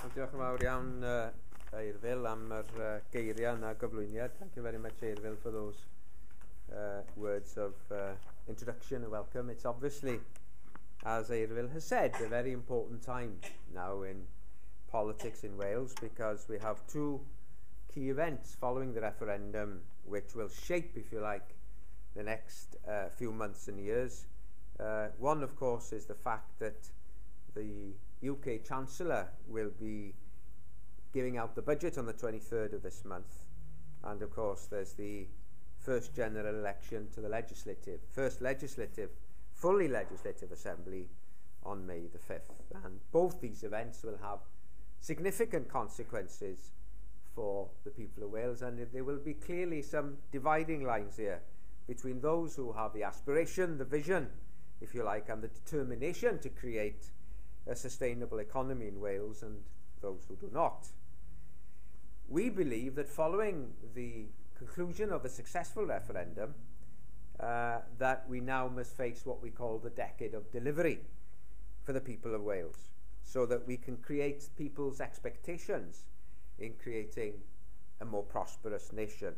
Diolch yn fawr iawn Eirfil am yr geiriau yna gyflwyniad. Thank you very much Eirfil for those words of introduction and welcome. It's obviously, as Eirfil has said, a very important time now in politics in Wales because we have two key events following the referendum which will shape, if you like, the next few months and years. One, of course, is the fact that the UK Chancellor will be giving out the budget on the 23rd of this month. And, of course, there's the first general election to the fully legislative assembly on May the 5th. And both these events will have significant consequences for the people of Wales, and there will be clearly some dividing lines here between those who have the aspiration, the vision, if you like, and the determination to create a sustainable economy in Wales and those who do not. We believe that following the conclusion of a successful referendum, that we now must face what we call the decade of delivery for the people of Wales, so that we can create people's expectations in creating a more prosperous nation.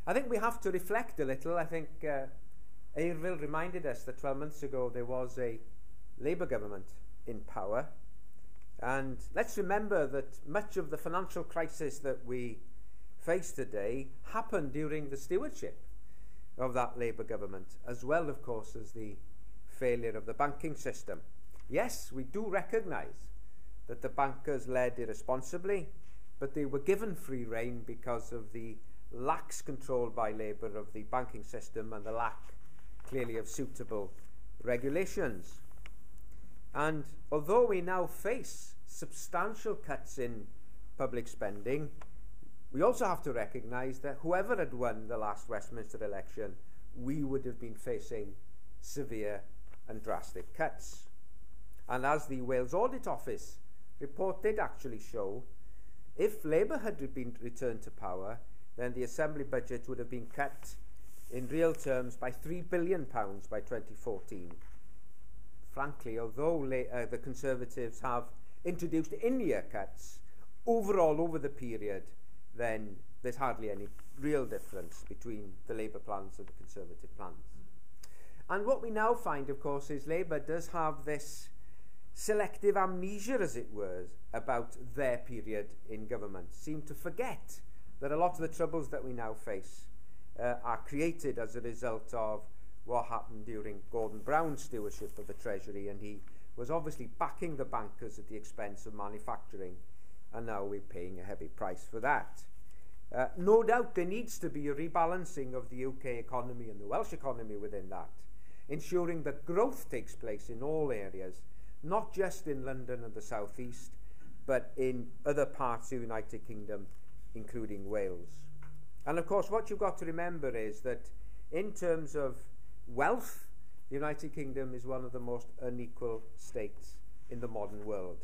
I think we have to reflect a little. I think Eirfil reminded us that 12 months ago there was a Labour government in power, and let's remember that much of the financial crisis that we face today happened during the stewardship of that Labour government, as well, of course, as the failure of the banking system. Yes, we do recognise that the bankers led irresponsibly, but they were given free rein because of the lax control by Labour of the banking system and the lack, clearly, of suitable regulations. And although we now face substantial cuts in public spending, we also have to recognise that whoever had won the last Westminster election, we would have been facing severe and drastic cuts. And as the Wales Audit Office report did actually show, if Labour had been returned to power, then the Assembly budget would have been cut in real terms by £3 billion by 2014. Frankly, although the Conservatives have introduced in-year cuts, overall over the period, then there's hardly any real difference between the Labour plans and the Conservative plans. And what we now find, of course, is Labour does have this selective amnesia, as it were, about their period in government, seem to forget that a lot of the troubles that we now face are created as a result of what happened during Gordon Brown's stewardship of the Treasury, and he was obviously backing the bankers at the expense of manufacturing, and now we're paying a heavy price for that. No doubt there needs to be a rebalancing of the UK economy and the Welsh economy within that, ensuring that growth takes place in all areas, not just in London and the South East, but in other parts of the United Kingdom, including Wales. And of course, what you've got to remember is that in terms of wealth, the United Kingdom is one of the most unequal states in the modern world,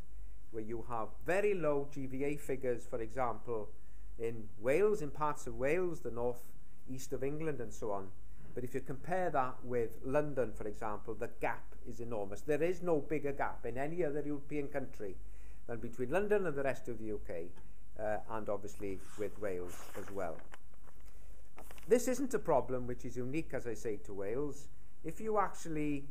where you have very low GVA figures, for example, in Wales, in parts of Wales, the north east of England and so on. But if you compare that with London, for example, the gap is enormous. There is no bigger gap in any other European country than between London and the rest of the UK, and obviously with Wales as well. This isn't a problem which is unique, as I say, to Wales. If you actually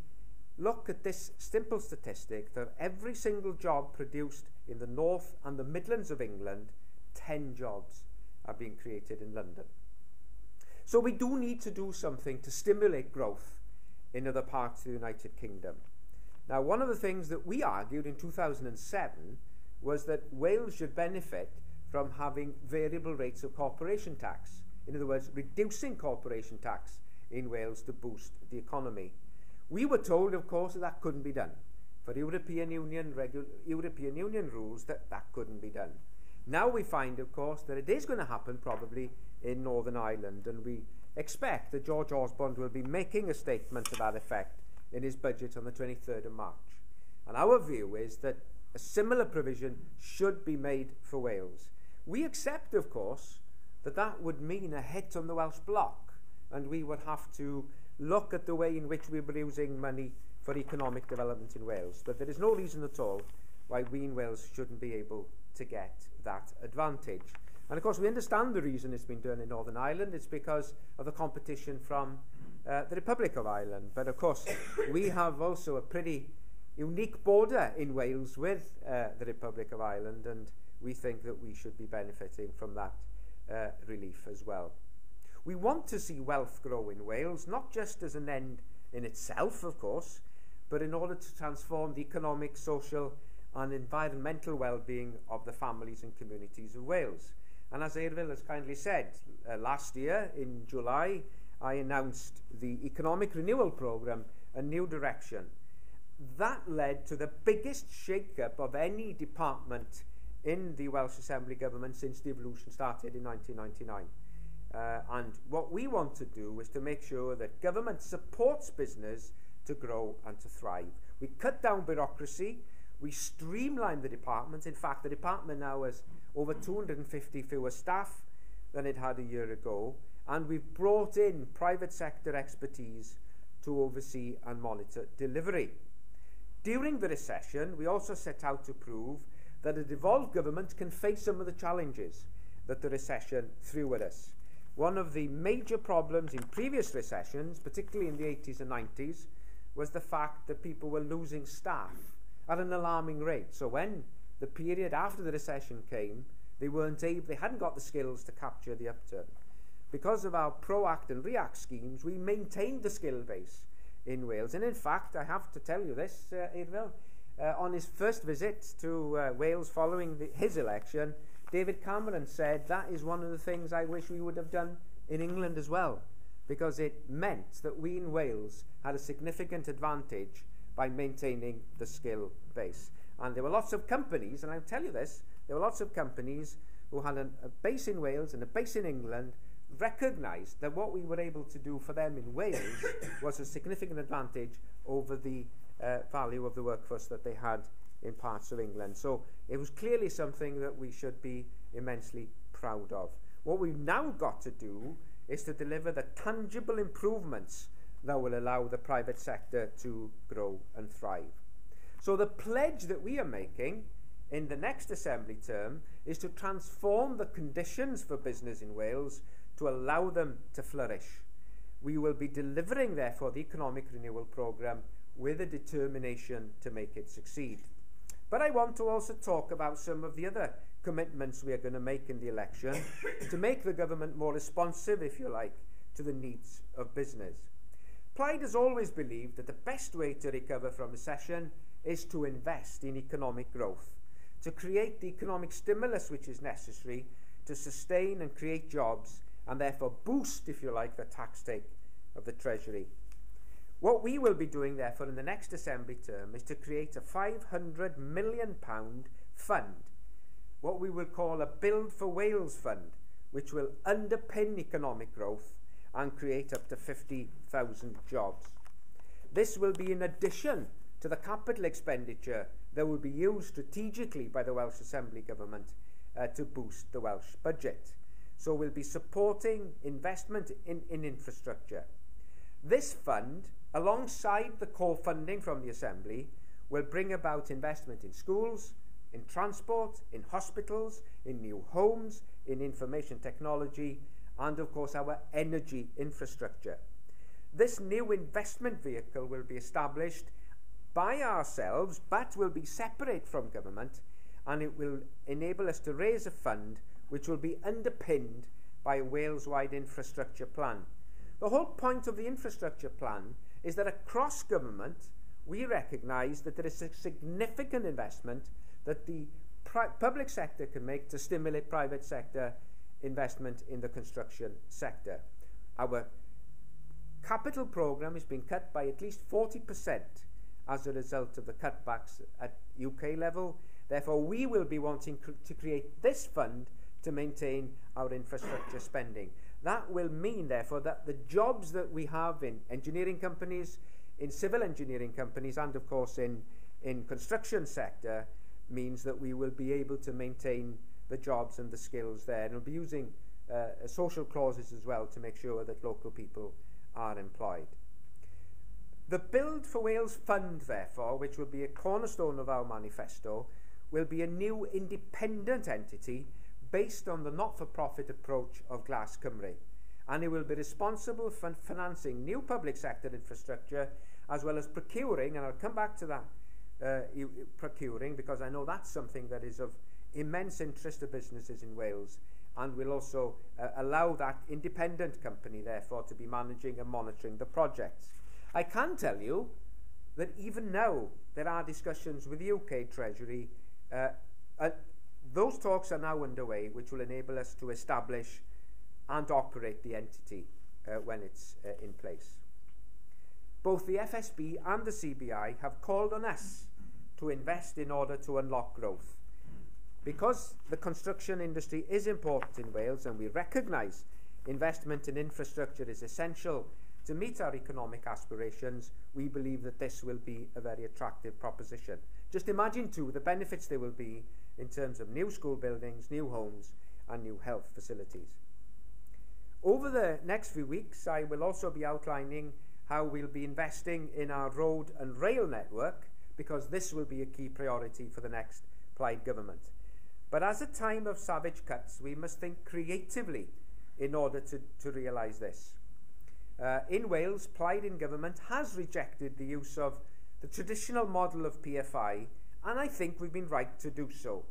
look at this simple statistic, that every single job produced in the north and the Midlands of England, 10 jobs are being created in London. So we do need to do something to stimulate growth in other parts of the United Kingdom. Now, one of the things that we argued in 2007 was that Wales should benefit from having variable rates of corporation tax. In other words, reducing corporation tax in Wales to boost the economy. We were told, of course, that that couldn't be done. For European Union rules, that couldn't be done. Now we find, of course, that it is going to happen probably in Northern Ireland, and we expect that George Osborne will be making a statement to that effect in his budget on the 23rd of March. And our view is that a similar provision should be made for Wales. We accept, of course, that that would mean a hit on the Welsh bloc, and we would have to look at the way in which we were using money for economic development in Wales. But there is no reason at all why we in Wales shouldn't be able to get that advantage. And of course we understand the reason it's been done in Northern Ireland. It's because of the competition from the Republic of Ireland. But of course we have also a pretty unique border in Wales with the Republic of Ireland, and we think that we should be benefiting from that relief as well. We want to see wealth grow in Wales, not just as an end in itself, of course, but in order to transform the economic, social and environmental well-being of the families and communities of Wales. And as Ieuan has kindly said, last year in July, I announced the Economic Renewal Programme, A New Direction. That led to the biggest shake-up of any department in the Welsh Assembly government since devolution started in 1999. And what we want to do is to make sure that government supports business to grow and to thrive. We cut down bureaucracy, we streamline the department. In fact, the department now has over 250 fewer staff than it had a year ago, and we've brought in private sector expertise to oversee and monitor delivery. During the recession, we also set out to prove that a devolved government can face some of the challenges that the recession threw at us. One of the major problems in previous recessions, particularly in the 80s and 90s, was the fact that people were losing staff at an alarming rate. So when the period after the recession came, they hadn't got the skills to capture the upturn. Because of our Proact and React schemes, we maintained the skill base in Wales. And in fact, I have to tell you this, Ieuan, on his first visit to Wales following his election, David Cameron said that is one of the things I wish we would have done in England as well, because it meant that we in Wales had a significant advantage by maintaining the skill base. And there were lots of companies, and I'll tell you this, there were lots of companies who had a base in Wales and a base in England, recognised that what we were able to do for them in Wales was a significant advantage over the value of the workforce that they had in parts of England. So it was clearly something that we should be immensely proud of. What we've now got to do is to deliver the tangible improvements that will allow the private sector to grow and thrive. So the pledge that we are making in the next Assembly term is to transform the conditions for business in Wales to allow them to flourish. We will be delivering, therefore, the Economic Renewal Programme with a determination to make it succeed. But I want to also talk about some of the other commitments we are going to make in the election to make the government more responsive, if you like, to the needs of business. Plaid has always believed that the best way to recover from recession is to invest in economic growth, to create the economic stimulus which is necessary to sustain and create jobs and therefore boost, if you like, the tax take of the Treasury. What we will be doing, therefore, in the next Assembly term is to create a £500 million fund, what we will call a Build for Wales fund, which will underpin economic growth and create up to 50,000 jobs. This will be in addition to the capital expenditure that will be used strategically by the Welsh Assembly Government to boost the Welsh budget. So we'll be supporting investment in infrastructure. This fund, alongside the core funding from the Assembly, will bring about investment in schools, in transport, in hospitals, in new homes, in information technology, and of course our energy infrastructure. This new investment vehicle will be established by ourselves, but will be separate from government, and it will enable us to raise a fund which will be underpinned by a Wales-wide infrastructure plan. The whole point of the infrastructure plan is that across government we recognise that there is a significant investment that the public sector can make to stimulate private sector investment in the construction sector. Our capital programme is being cut by at least 40% as a result of the cutbacks at UK level. Therefore, we will be wanting to create this fund to maintain our infrastructure spending. That will mean, therefore, that the jobs that we have in engineering companies, in civil engineering companies, and of course in construction sector, means that we will be able to maintain the jobs and the skills there. And we'll be using social clauses as well to make sure that local people are employed. The Build for Wales Fund, therefore, which will be a cornerstone of our manifesto, will be a new independent entity based on the not-for-profit approach of Glas Cymru, and it will be responsible for financing new public sector infrastructure, as well as procuring, and I'll come back to that, procuring, because I know that's something that is of immense interest to businesses in Wales, and will also allow that independent company, therefore, to be managing and monitoring the projects. I can tell you that even now there are discussions with the UK Treasury. Those talks are now underway, which will enable us to establish and operate the entity when it's in place. Both the FSB and the CBI have called on us to invest in order to unlock growth. Because the construction industry is important in Wales, and we recognise investment in infrastructure is essential to meet our economic aspirations, we believe that this will be a very attractive proposition. Just imagine too the benefits there will be in terms of new school buildings, new homes and new health facilities. Over the next few weeks, I will also be outlining how we'll be investing in our road and rail network, because this will be a key priority for the next Plaid government. But as a time of savage cuts, we must think creatively in order to realise this. In Wales, Plaid in government has rejected the use of the traditional model of PFI, and I think we've been right to do so.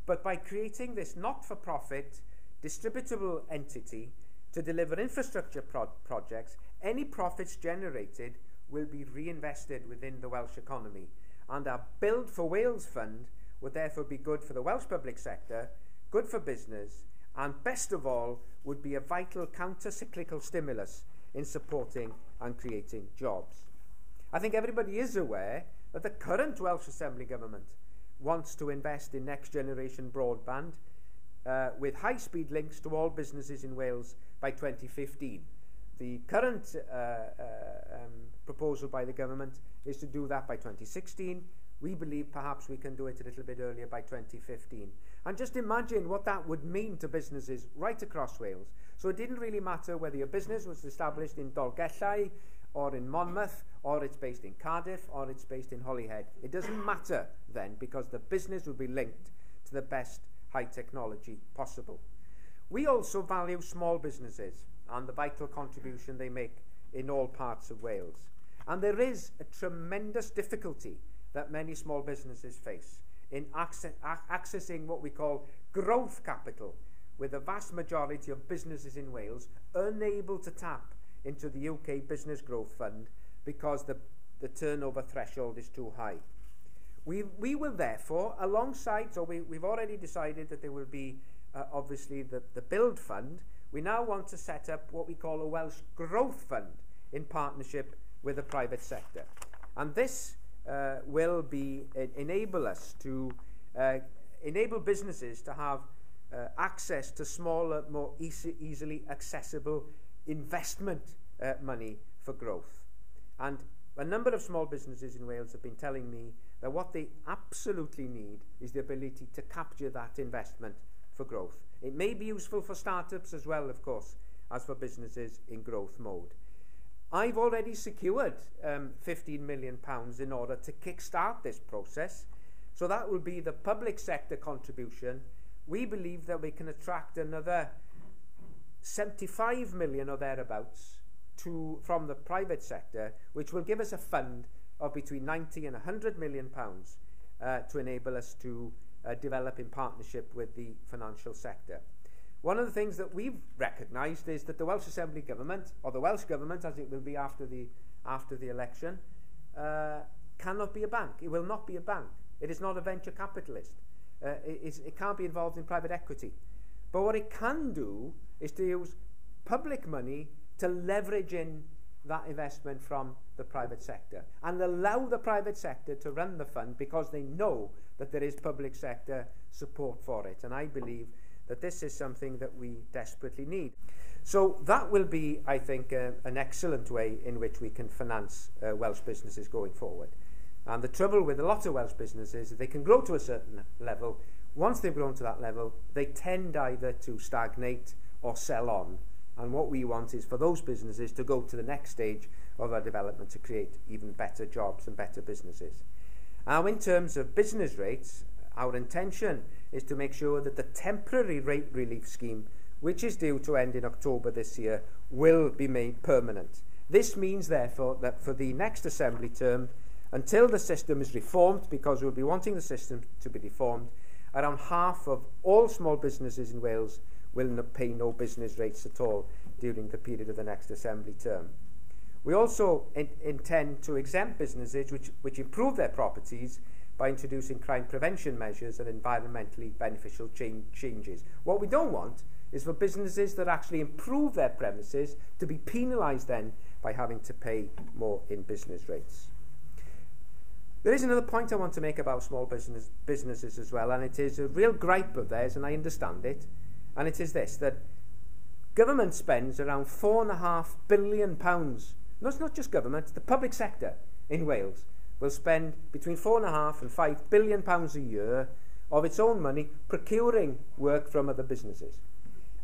But by creating this not-for-profit, distributable entity to deliver infrastructure projects, any profits generated will be reinvested within the Welsh economy, and our Build for Wales Fund would therefore be good for the Welsh public sector, good for business, and best of all would be a vital counter-cyclical stimulus in supporting and creating jobs. I think everybody is aware that the current Welsh Assembly government wants to invest in next generation broadband with high-speed links to all businesses in Wales by 2015. The current proposal by the government is to do that by 2016. We believe perhaps we can do it a little bit earlier by 2015. And just imagine what that would mean to businesses right across Wales. So it didn't really matter whether your business was established in Dolgellau or in Monmouth, or it's based in Cardiff, or it's based in Holyhead. It doesn't matter then, because the business will be linked to the best high technology possible. We also value small businesses and the vital contribution they make in all parts of Wales. And there is a tremendous difficulty that many small businesses face in accessing what we call growth capital, with the vast majority of businesses in Wales unable to tap into the UK Business Growth Fund because the turnover threshold is too high. We will therefore, alongside, so we've already decided that there will be obviously the Build Fund. We now want to set up what we call a Welsh Growth Fund in partnership with the private sector. And this will enable us to enable businesses to have access to smaller, more easily accessible investment money for growth. And a number of small businesses in Wales have been telling me that what they absolutely need is the ability to capture that investment for growth. It may be useful for startups as well, of course, as for businesses in growth mode. I've already secured £15 million in order to kickstart this process. So that will be the public sector contribution. We believe that we can attract another 75 million or thereabouts from the private sector, which will give us a fund of between 90 and 100 million pounds to enable us to develop in partnership with the financial sector. One of the things that we've recognised is that the Welsh Assembly government, or the Welsh government as it will be after the election, cannot be a bank. It will not be a bank. It is not a venture capitalist. It can't be involved in private equity. But what it can do is to use public money to leverage in that investment from the private sector and allow the private sector to run the fund, because they know that there is public sector support for it. And I believe that this is something that we desperately need. So that will be, I think, an excellent way in which we can finance Welsh businesses going forward. And the trouble with a lot of Welsh businesses is they can grow to a certain level. Once they've grown to that level, they tend either to stagnate or sell on. And what we want is for those businesses to go to the next stage of our development to create even better jobs and better businesses. Now, in terms of business rates, our intention is to make sure that the temporary rate relief scheme, which is due to end in October this year, will be made permanent. This means, therefore, that for the next Assembly term, until the system is reformed, because we'll be wanting the system to be reformed, around half of all small businesses in Wales will pay no business rates at all during the period of the next Assembly term. We also intend to exempt businesses which improve their properties by introducing crime prevention measures and environmentally beneficial changes. What we don't want is for businesses that actually improve their premises to be penalised then by having to pay more in business rates. There is another point I want to make about small businesses as well, and it is a real gripe of theirs, and I understand it, and it is this, that government spends around £4.5 billion. No, it's not just government, the public sector in Wales will spend between £4.5 and £5 billion a year of its own money procuring work from other businesses.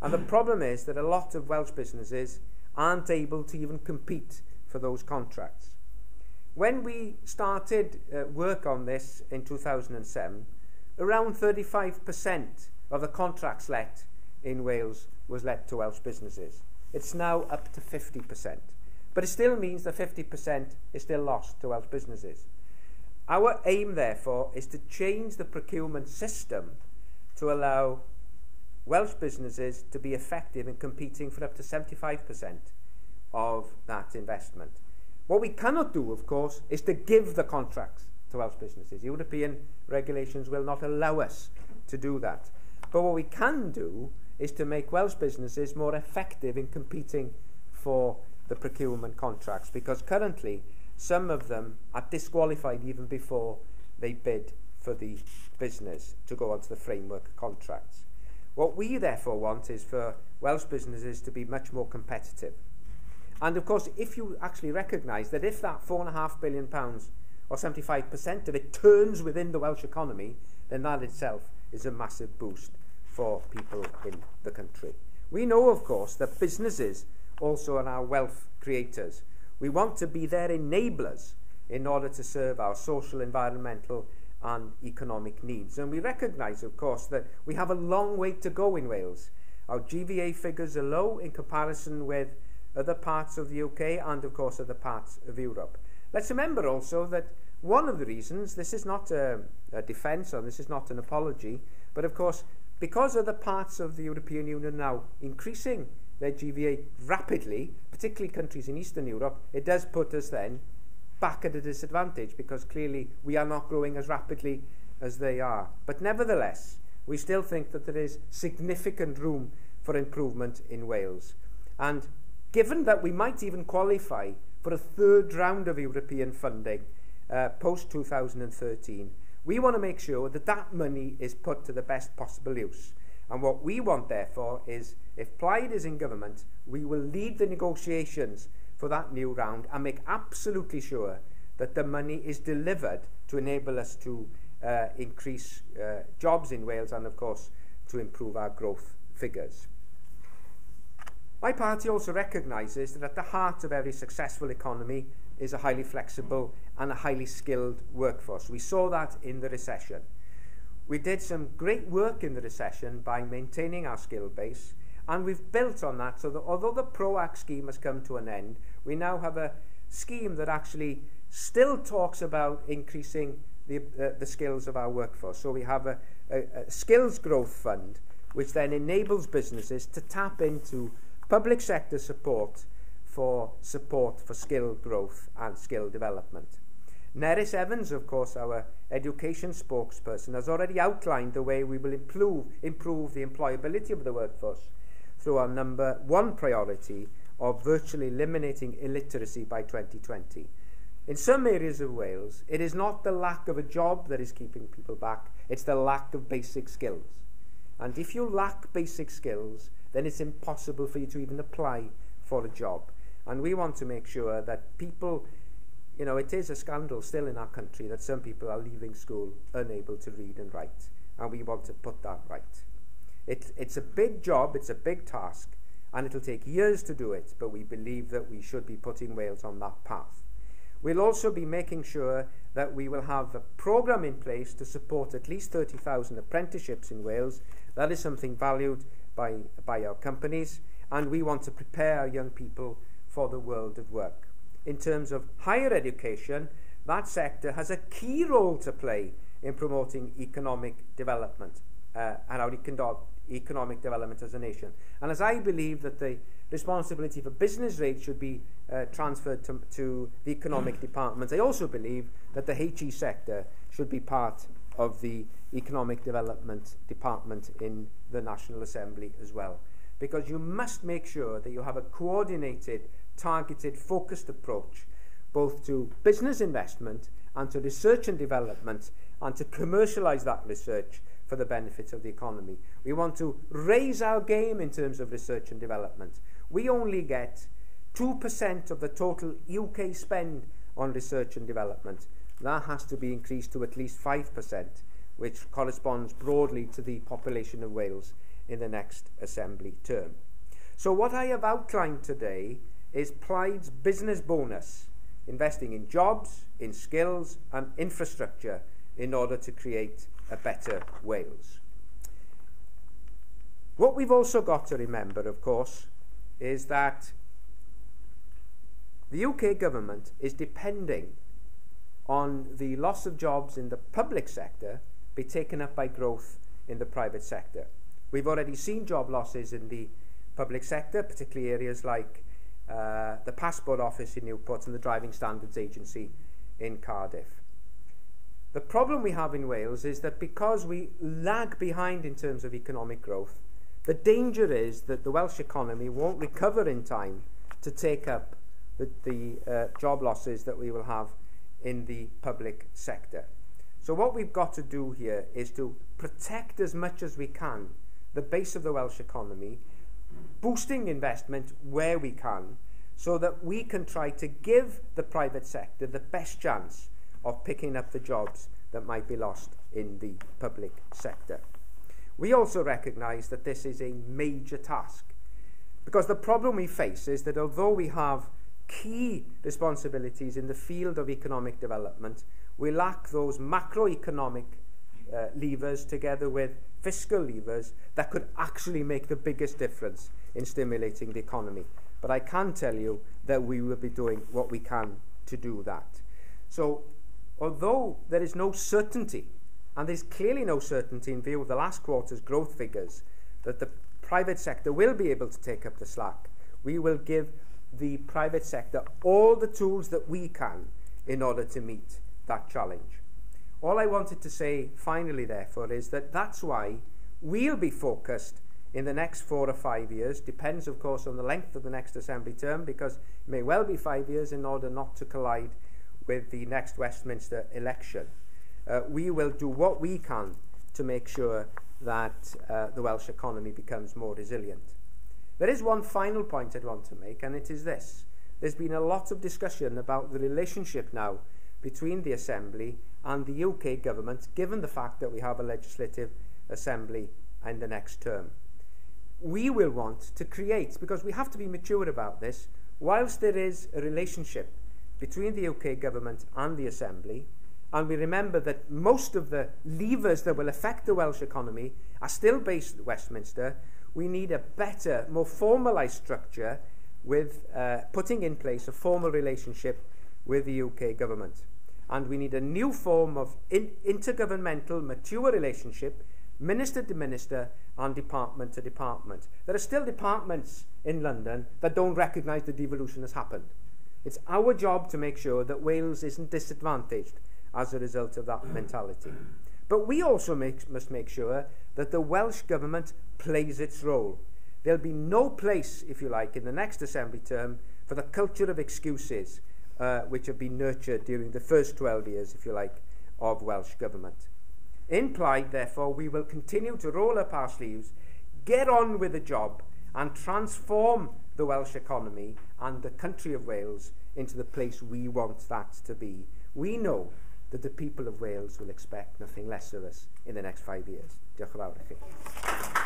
And the problem is that a lot of Welsh businesses aren't able to even compete for those contracts. When we started work on this in 2007, around 35% of the contracts let in Wales was let to Welsh businesses. It's now up to 50%. But it still means that 50% is still lost to Welsh businesses. Our aim, therefore, is to change the procurement system to allow Welsh businesses to be effective in competing for up to 75% of that investment. What we cannot do, of course, is to give the contracts to Welsh businesses. European regulations will not allow us to do that. But what we can do is to make Welsh businesses more effective in competing for the procurement contracts, because currently some of them are disqualified even before they bid for the business to go onto the framework contracts. What we therefore want is for Welsh businesses to be much more competitive. And of course, if you actually recognise that if that £4.5 billion or 75% of it turns within the Welsh economy, then that itself is a massive boost for people in the country. We know, of course, that businesses also are our wealth creators. We want to be their enablers in order to serve our social, environmental and economic needs. And we recognise, of course, that we have a long way to go in Wales. Our GVA figures are low in comparison with other parts of the UK and, of course, other parts of Europe. Let's remember also that one of the reasons, this is not a defence or this is not an apology, but of course, because other parts of the European Union are now increasing their GVA rapidly, particularly countries in Eastern Europe, it does put us then back at a disadvantage, because clearly we are not growing as rapidly as they are. But nevertheless, we still think that there is significant room for improvement in Wales. And given that we might even qualify for a third round of European funding post-2013, we want to make sure that that money is put to the best possible use. And what we want, therefore, is if Plaid is in government, we will lead the negotiations for that new round and make absolutely sure that the money is delivered to enable us to increase jobs in Wales and, of course, to improve our growth figures. My party also recognises that at the heart of every successful economy is a highly flexible and a highly skilled workforce. We saw that in the recession. We did some great work in the recession by maintaining our skill base, and we've built on that so that although the PROAC scheme has come to an end, we now have a scheme that actually still talks about increasing the skills of our workforce. So we have a skills growth fund, which then enables businesses to tap into public sector support for skill growth and skill development. Nerys Evans, of course, our education spokesperson, has already outlined the way we will improve the employability of the workforce through our number one priority of virtually eliminating illiteracy by 2020. In some areas of Wales, it is not the lack of a job that is keeping people back, it's the lack of basic skills. And if you lack basic skills, then it's impossible for you to even apply for a job. And we want to make sure that people, you know, it is a scandal still in our country that some people are leaving school unable to read and write, and we want to put that right. It's a big job, it's a big task, and it'll take years to do it, but we believe that we should be putting Wales on that path. We'll also be making sure that we will have a programme in place to support at least 30,000 apprenticeships in Wales. That is something valued by our companies, and we want to prepare our young people for the world of work. In terms of higher education, that sector has a key role to play in promoting economic development and our economic development as a nation. And as I believe that the responsibility for business rates should be transferred to the economic department, I also believe that the HE sector should be part of the economic development department in the National Assembly as well. Because you must make sure that you have a coordinated, targeted, focused approach both to business investment and to research and development, and to commercialise that research for the benefit of the economy. We want to raise our game in terms of research and development. We only get 2% of the total UK spend on research and development. That has to be increased to at least 5%, which corresponds broadly to the population of Wales in the next Assembly term. So what I have outlined today is Plaid's business bonus, investing in jobs, in skills and infrastructure in order to create a better Wales. What we've also got to remember, of course, is that the UK government is depending on the loss of jobs in the public sector be taken up by growth in the private sector. We've already seen job losses in the public sector, particularly areas like the Passport Office in Newport and the Driving Standards Agency in Cardiff. The problem we have in Wales is that because we lag behind in terms of economic growth, the danger is that the Welsh economy won't recover in time to take up the job losses that we will have in the public sector. So what we've got to do here is to protect as much as we can the base of the Welsh economy, boosting investment where we can, so that we can try to give the private sector the best chance of picking up the jobs that might be lost in the public sector. We also recognise that this is a major task, because the problem we face is that although we have key responsibilities in the field of economic development, we lack those macroeconomic levers together with fiscal levers that could actually make the biggest difference in stimulating the economy. But I can tell you that we will be doing what we can to do that. So, although there is no certainty, and there's clearly no certainty in view of the last quarter's growth figures, that the private sector will be able to take up the slack, we will give the private sector all the tools that we can in order to meet that challenge. All I wanted to say finally, therefore, is that that's why we'll be focused in the next 4 or 5 years, depends of course on the length of the next Assembly term, because it may well be 5 years in order not to collide with the next Westminster election. We will do what we can to make sure that the Welsh economy becomes more resilient. There is one final point I'd want to make, and it is this. There's been a lot of discussion about the relationship now between the Assembly and the UK government, given the fact that we have a legislative assembly in the next term. We will want to create, because we have to be mature about this, whilst there is a relationship between the UK government and the Assembly, and we remember that most of the levers that will affect the Welsh economy are still based at Westminster, we need a better, more formalised structure with putting in place a formal relationship with the UK government. And we need a new form of intergovernmental, mature relationship, minister to minister and department to department. There are still departments in London that don't recognise the devolution has happened. It's our job to make sure that Wales isn't disadvantaged as a result of that mentality. But we also must make sure that the Welsh government plays its role. There'll be no place, if you like, in the next Assembly term for the culture of excuses which have been nurtured during the first 12 years, if you like, of Welsh government. In Plaid, therefore, we will continue to roll up our sleeves, get on with the job, and transform the Welsh economy and the country of Wales into the place we want that to be. We know that the people of Wales will expect nothing less of us in the next 5 years. Diolch yn fawr i chi.